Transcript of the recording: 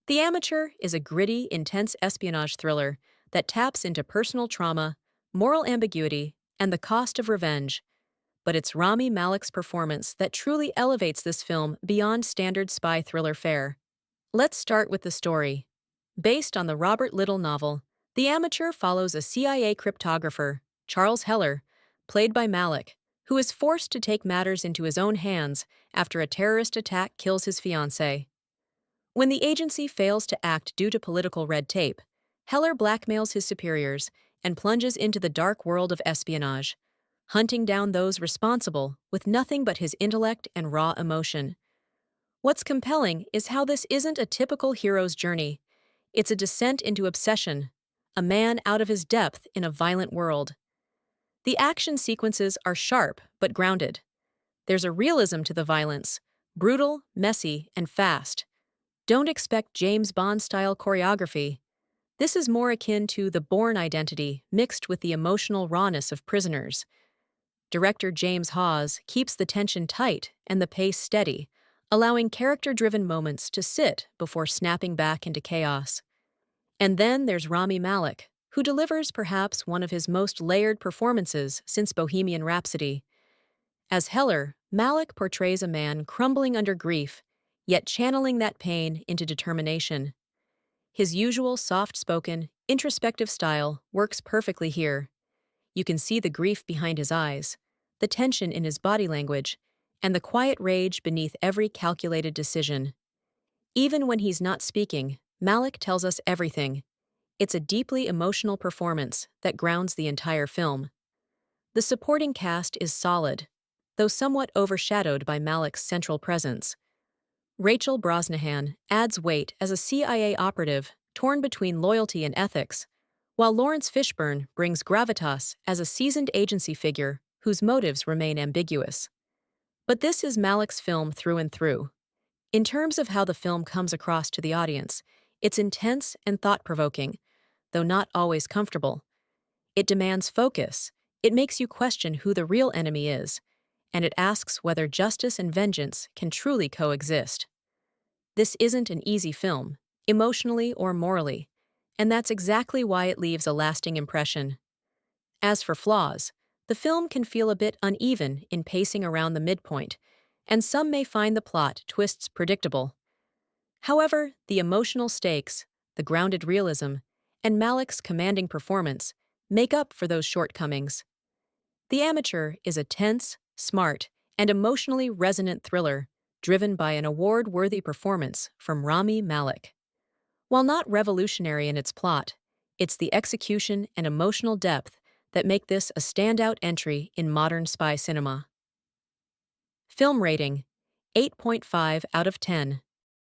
The Amateur is a gritty, intense espionage thriller that taps into personal trauma, moral ambiguity, and the cost of revenge. But it's Rami Malek's performance that truly elevates this film beyond standard spy thriller fare. Let's start with the story. Based on the Robert Littell novel, The Amateur follows a CIA cryptographer, Charles Heller, played by Malek, who is forced to take matters into his own hands after a terrorist attack kills his fiancée. When the agency fails to act due to political red tape, Heller blackmails his superiors and plunges into the dark world of espionage, hunting down those responsible with nothing but his intellect and raw emotion. What's compelling is how this isn't a typical hero's journey. It's a descent into obsession, a man out of his depth in a violent world. The action sequences are sharp but grounded. There's a realism to the violence, brutal, messy, and fast. Don't expect James Bond-style choreography. This is more akin to the Bourne identity mixed with the emotional rawness of Prisoners. Director James Hawes keeps the tension tight and the pace steady, allowing character-driven moments to sit before snapping back into chaos. And then there's Rami Malek, who delivers perhaps one of his most layered performances since Bohemian Rhapsody. As Heller, Malek portrays a man crumbling under grief, yet channeling that pain into determination. His usual soft-spoken, introspective style works perfectly here. You can see the grief behind his eyes, the tension in his body language, and the quiet rage beneath every calculated decision. Even when he's not speaking, Malek tells us everything. It's a deeply emotional performance that grounds the entire film. The supporting cast is solid, though somewhat overshadowed by Malek's central presence. Rachel Brosnahan adds weight as a CIA operative torn between loyalty and ethics, while Laurence Fishburne brings gravitas as a seasoned agency figure whose motives remain ambiguous. But this is Malek's film through and through. In terms of how the film comes across to the audience, it's intense and thought-provoking, though not always comfortable. It demands focus, it makes you question who the real enemy is, and it asks whether justice and vengeance can truly coexist. This isn't an easy film, emotionally or morally, and that's exactly why it leaves a lasting impression. As for flaws, the film can feel a bit uneven in pacing around the midpoint, and some may find the plot twists predictable. However, the emotional stakes, the grounded realism, and Malek's commanding performance make up for those shortcomings. The Amateur is a tense, smart, and emotionally resonant thriller driven by an award-worthy performance from Rami Malek. While not revolutionary in its plot, it's the execution and emotional depth that make this a standout entry in modern spy cinema. Film rating: 8.5 out of 10.